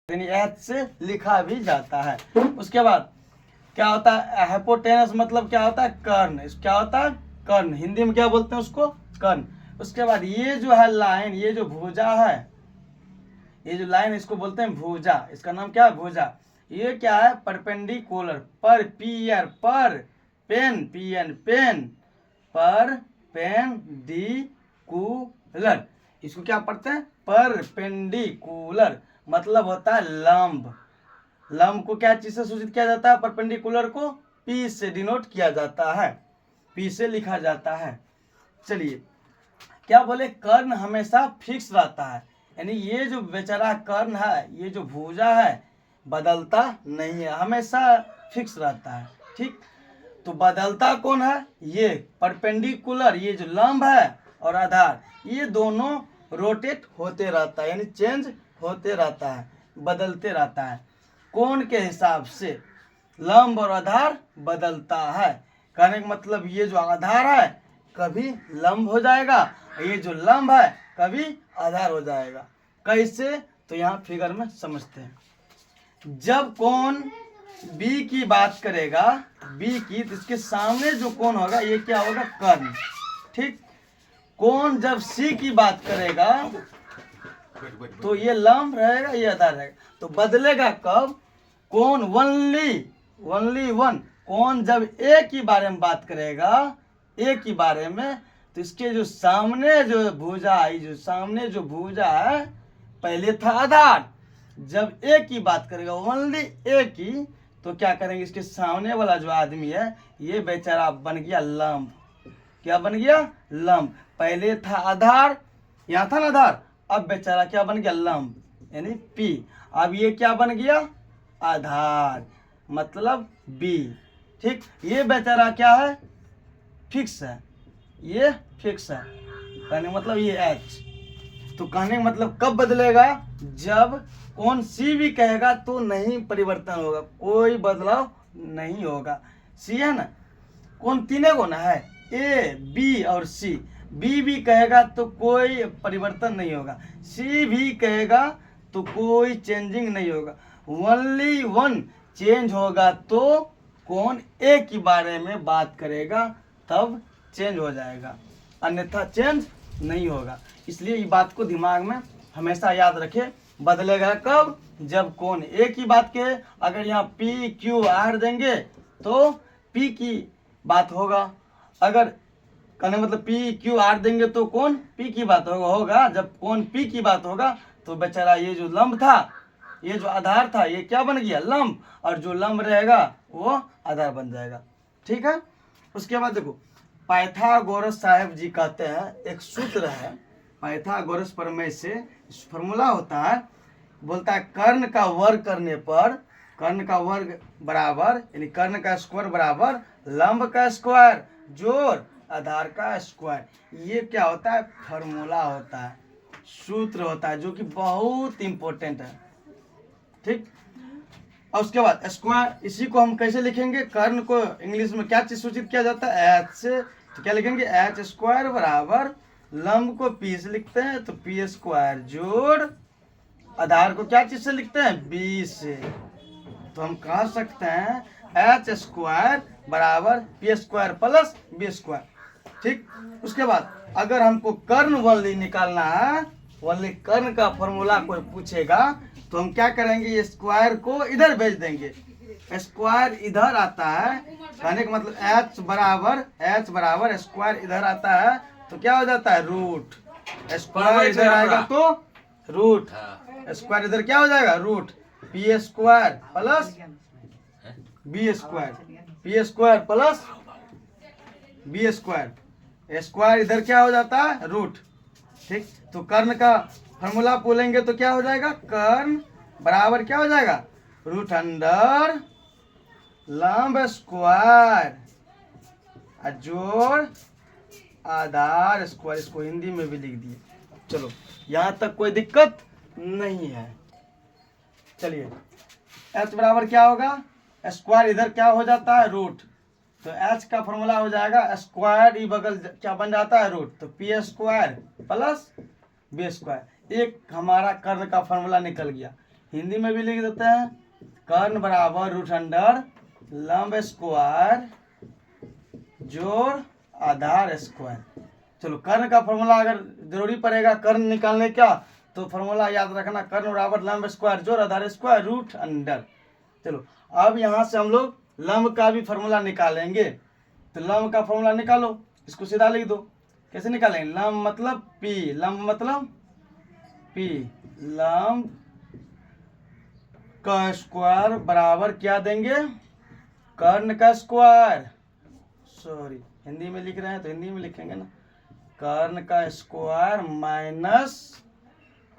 यानी एच से लिखा भी जाता है। उसके बाद क्या होता है हाइपोटेनस, मतलब क्या होता है कर्ण। क्या होता है कर्ण, हिंदी में क्या बोलते हैं उसको, कर्ण। उसके बाद ये जो है लाइन, ये जो भुजा है, ये जो लाइन इसको बोलते हैं भुजा, इसका नाम क्या है भुजा। ये क्या है परपेंडिकुलर, पर पीयर पर पेन पीएन पेन पर पेंडिकुलर, इसको क्या पढ़ते हैं परपेंडिकुलर, मतलब होता है लंब। लंब को क्या चीज से सूचित किया जाता है, परपेंडिकुलर को पी से डिनोट किया जाता है, पी से लिखा जाता है। चलिए क्या बोले कर्ण हमेशा फिक्स रहता है, यानी ये जो बेचारा कर्ण है, ये जो भुजा है बदलता नहीं है, हमेशा फिक्स रहता है। ठीक, तो बदलता कौन है, ये परपेंडिकुलर, ये जो लंब है और आधार, ये दोनों रोटेट होते रहता है, यानी चेंज होते रहता है, बदलते रहता है। कोण के हिसाब से लंब और आधार बदलता है। कहने का मतलब ये जो आधार है कभी लंब हो जाएगा, ये जो लंब है कभी आधार हो जाएगा। कैसे, तो यहाँ फिगर में समझते हैं। जब कोण बी की बात करेगा, बी की, तो इसके सामने जो कोण होगा ये क्या होगा कर्ण। ठीक, कोण जब सी की बात करेगा तो ये लंब रहेगा, ये आधार रहेगा। तो बदलेगा कब, कोण ओनली वन, कोण जब ए की बारे में बात करेगा, ए की बारे में, तो इसके जो सामने जो भुजा है, जो सामने जो भुजा है पहले था आधार, जब ए की बात करेगा ओनली ए की, तो क्या करेंगे इसके सामने वाला जो आदमी है ये बेचारा बन गया लंब। क्या बन गया लंब, पहले था आधार, यहाँ था ना आधार, अब बेचारा क्या बन गया लंब, यानी पी। अब ये क्या बन गया आधार, मतलब बी। ठीक, ये बेचारा क्या है फिक्स है, ये फिक्स है, कहने मतलब ये एच। तो कहने का मतलब कब बदलेगा, जब कौन सी भी कहेगा तो नहीं परिवर्तन होगा, कोई बदलाव नहीं होगा। सी है ना, कौन तीनों को ना है ए बी और सी, बी भी कहेगा तो कोई परिवर्तन नहीं होगा, सी भी कहेगा तो कोई चेंजिंग नहीं होगा, ओनली वन चेंज होगा तो कौन ए के बारे में बात करेगा तब चेंज हो जाएगा, अन्यथा चेंज नहीं होगा। इसलिए ये बात को दिमाग में हमेशा याद रखे, बदलेगा कब, जब कौन ए की बात के, अगर यहाँ पी क्यू आर देंगे तो पी की बात होगा, अगर कहने मतलब पी क्यू आर देंगे तो कौन पी की बात होगा। जब कौन पी की बात होगा तो बेचारा ये जो लंब था, ये जो आधार था, ये क्या बन गया लंब, और जो लंब रहेगा वो आधार बन जाएगा। ठीक है, उसके बाद देखो पाइथागोरस साहब जी कहते हैं, एक सूत्र है पाइथागोरस प्रमेय से फॉर्मूला होता है, बोलता है कर्ण का वर्ग करने पर, कर्ण का वर्ग बराबर यानी कर्ण का स्क्वायर बराबर लंब का स्क्वायर जोड़ आधार का स्क्वायर। ये क्या होता है फॉर्मूला होता है, सूत्र होता है, जो कि बहुत इंपॉर्टेंट है। ठीक, और उसके बाद स्क्वायर, इसी को हम कैसे लिखेंगे, कर्ण को इंग्लिश में क्या चीज सूचित किया जाता है एच से, तो क्या लिखेंगे एच स्क्वायर बराबर लंब को पी से लिखते हैं तो पी स्क्वायर जोड़ आधार को क्या चीज से लिखते हैं बी से, तो हम कह सकते हैं एच स्क्वायर बराबर P square plus B square. ठीक, उसके बाद अगर हमको कर्ण ओनली निकालना है, ओनली कर्ण का फॉर्मूला कोई पूछेगा तो हम क्या करेंगे, ये स्क्वायर को इधर भेज देंगे, स्क्वायर इधर आता है, कहने का मतलब एच बराबर स्क्वायर इधर आता है तो क्या हो जाता है रूट, स्क्वायर इधर आएगा तो रूट, स्क्वायर इधर क्या हो जाएगा root, P square plus B square, P square plus B square, square इधर क्या हो जाता है रूट। ठीक, तो कर्ण का फॉर्मूला बोलेंगे तो क्या हो जाएगा, कर्ण बराबर क्या हो जाएगा रूट अंडर लंब स्क्वायर जोड़ आधार स्क्वायर, इसको हिंदी में भी लिख दिए। चलो यहाँ तक कोई दिक्कत नहीं है। चलिए एच बराबर क्या होगा, स्क्वायर इधर क्या हो जाता है रूट, तो एच का फॉर्मूला हो जाएगा स्क्वायर, ई बगल क्या बन जाता है रूट, तो P square plus B square. एक हमारा कर्ण का फॉर्मूला निकल गया। हिंदी में भी लिख देते हैं, कर्ण बराबर रूट अंडर लंब स्क्वायर जोड़ आधार स्क्वायर। चलो कर्ण का फॉर्मूला अगर जरूरी पड़ेगा कर्ण निकालने का तो फॉर्मूला याद रखना, कर्ण बराबर लंब स्क्वायर जोड़ आधार स्क्वायर रूट अंडर। चलो अब यहाँ से हम लोग लंब का भी फॉर्मूला निकालेंगे। तो लंब का फॉर्मूला निकालो, इसको सीधा लिख दो। कैसे निकालेंगे? लंब मतलब पी, लंब मतलब पी, लंब का स्क्वायर बराबर क्या देंगे? कर्ण का स्क्वायर। सॉरी हिंदी में लिख रहे हैं तो हिंदी में लिखेंगे ना, कर्ण का स्क्वायर माइनस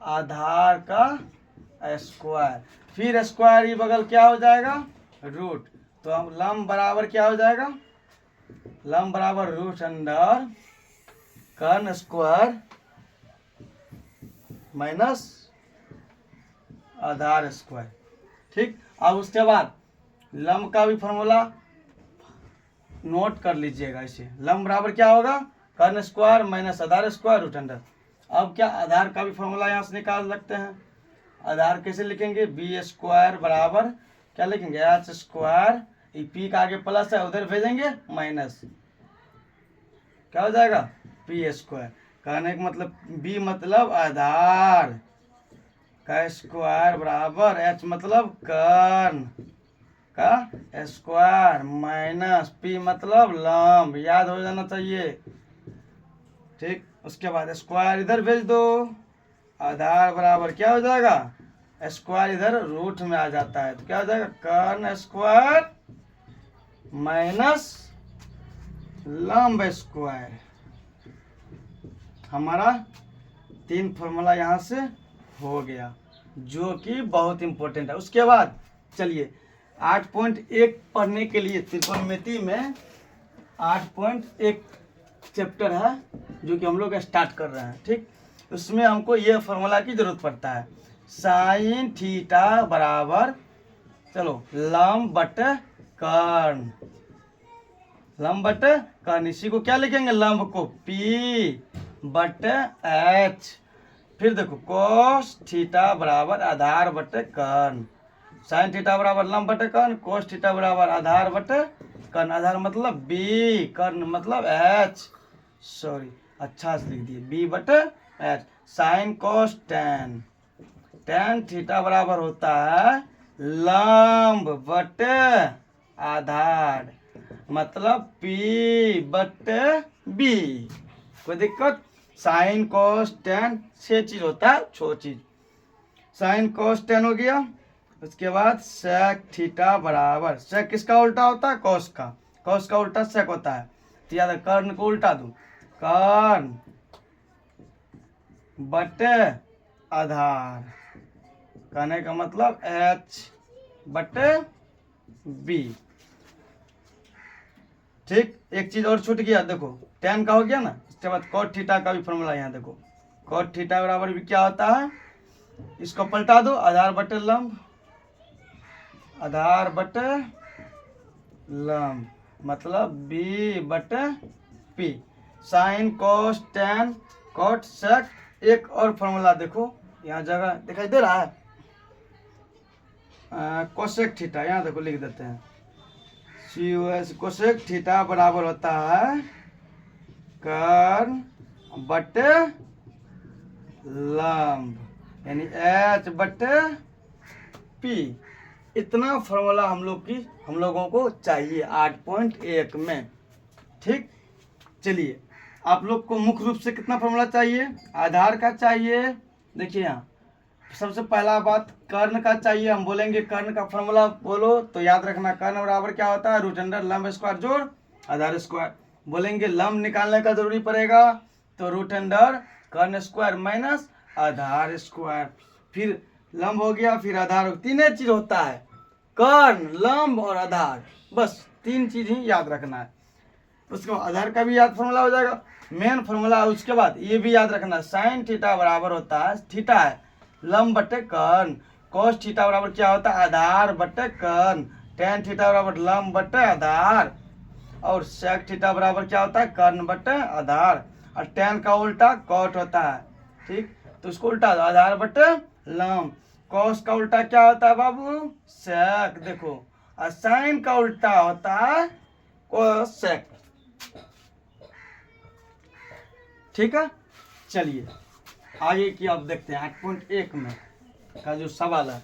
आधार का स्क्वायर, फिर स्क्वायर ही बगल क्या हो जाएगा? रूट। तो हम लंब बराबर क्या हो जाएगा? लंब बराबर रूट अंडर कर्ण स्क्वायर माइनस आधार स्क्वायर। ठीक, अब उसके बाद लंब का भी फॉर्मूला नोट कर लीजिएगा। इसे लंब बराबर क्या होगा? कर्ण स्क्वायर माइनस आधार स्क्वायर रूट अंडर। अब क्या आधार का भी फॉर्मूला यहाँ से निकाल सकते हैं। आधार कैसे लिखेंगे? बी स्क्वायर बराबर क्या लिखेंगे? एच स्क्वायर, पी का आगे प्लस है उधर भेजेंगे माइनस, क्या हो जाएगा? P square. कहने का मतलब बी मतलब आधार का स्क्वायर बराबर एच मतलब कर्ण का स्क्वायर माइनस पी मतलब लंब, याद हो जाना चाहिए। ठीक, उसके बाद स्क्वायर इधर भेज दो, आधार बराबर क्या हो जाएगा? स्क्वायर इधर रूट में आ जाता है तो क्या हो जाएगा? कर्ण स्क्वायर माइनस लंब स्क्वायर। हमारा 3 फॉर्मूला यहाँ से हो गया जो कि बहुत इंपॉर्टेंट है। उसके बाद चलिए 8.1 पढ़ने के लिए त्रिकोणमिति में 8.1 चैप्टर है जो कि हम लोग स्टार्ट कर रहे हैं। ठीक, उसमें हमको ये फॉर्मूला की जरूरत पड़ता है, साइन थीटा बराबर चलो लंब बटे कर्ण, लंब बटे कर्ण। इसी को क्या लिखेंगे? लंब को P बटे H। फिर देखो कोस थीटा बराबर आधार बटे कर्ण, साइन थीटा बराबर लंब बटे कर्ण, कोस थीटा बराबर आधार बटे कर्ण। आधार मतलब B, कर्ण मतलब H, सॉरी अच्छा से लिख दिए, B बटे H। Sign cos ten, tan theta बराबर होता है लंब बटे आधार मतलब P बटे B। कोई दिक्कत? साइन कोस टेन 6 चीज होता है, 6 चीज। साइन कोस टेन हो गया। उसके बाद सेक थीटा बराबर, सेक किसका उल्टा होता है? कोस का, कोस का उल्टा सेक होता है। तो याद है कर्ण को उल्टा दूं, कर्ण बटे आधार, कहने का मतलब H बटे B। ठीक, एक चीज और छूट गया, देखो टेन का हो गया ना। इसके बाद कॉट थीटा का भी फॉर्मूला यहाँ देखो, कॉट थीटा बराबर भी क्या होता है? इसको पलटा दो, आधार बटे लंब, आधार बटे लंब मतलब B बटे P। Sine cos tan cot sec. एक और फॉर्मूला देखो यहाँ जगह दिखाई दे रहा है, कोसेक थीटा, यहाँ देखो लिख देते हैं, कोसेक थीटा बराबर होता है कर्ण बटे लंब यानी H बटे P। इतना फॉर्मूला हम लोगों को चाहिए 8.1 में। ठीक, चलिए आप लोग को मुख्य रूप से कितना फॉर्मूला चाहिए? आधार का चाहिए, देखिए यहाँ सबसे पहला बात कर्ण का चाहिए। हम बोलेंगे कर्ण का फॉर्मूला बोलो तो याद रखना, कर्ण बराबर क्या होता है? रूट अंडर लंब स्क्वायर जोड़ आधार स्क्वायर। बोलेंगे लंब निकालने का जरूरी पड़ेगा तो रूट अंडर कर्ण स्क्वायर माइनस आधार स्क्वायर। फिर लंब हो गया, फिर आधार, 3 चीज होता है, कर्ण लंब और आधार, बस 3 चीज ही याद रखना है। उसके बाद आधार का भी याद फॉर्मूला हो जाएगा, मेन फॉर्मूला। उसके बाद ये भी याद रखना, साइन थीटा बराबर होता है, थीटा है लंब बटे कर्ण, कोस थीटा बराबर क्या होता है? आधार बटे कर्ण, टेन थीटा बराबर लंब बटे आधार, और सेक थीटा बराबर क्या होता है? कर्ण बटे आधार, और टेन का उल्टा कॉट होता है। ठीक, तो उसको उल्टा दो, आधार बटे लंब। कॉस का उल्टा क्या होता है बाबू? सेक। देखो, और साइन का उल्टा होता है कोसेक। ठीक है, चलिए आगे की अब देखते हैं 8.1 में का जो सवाल है।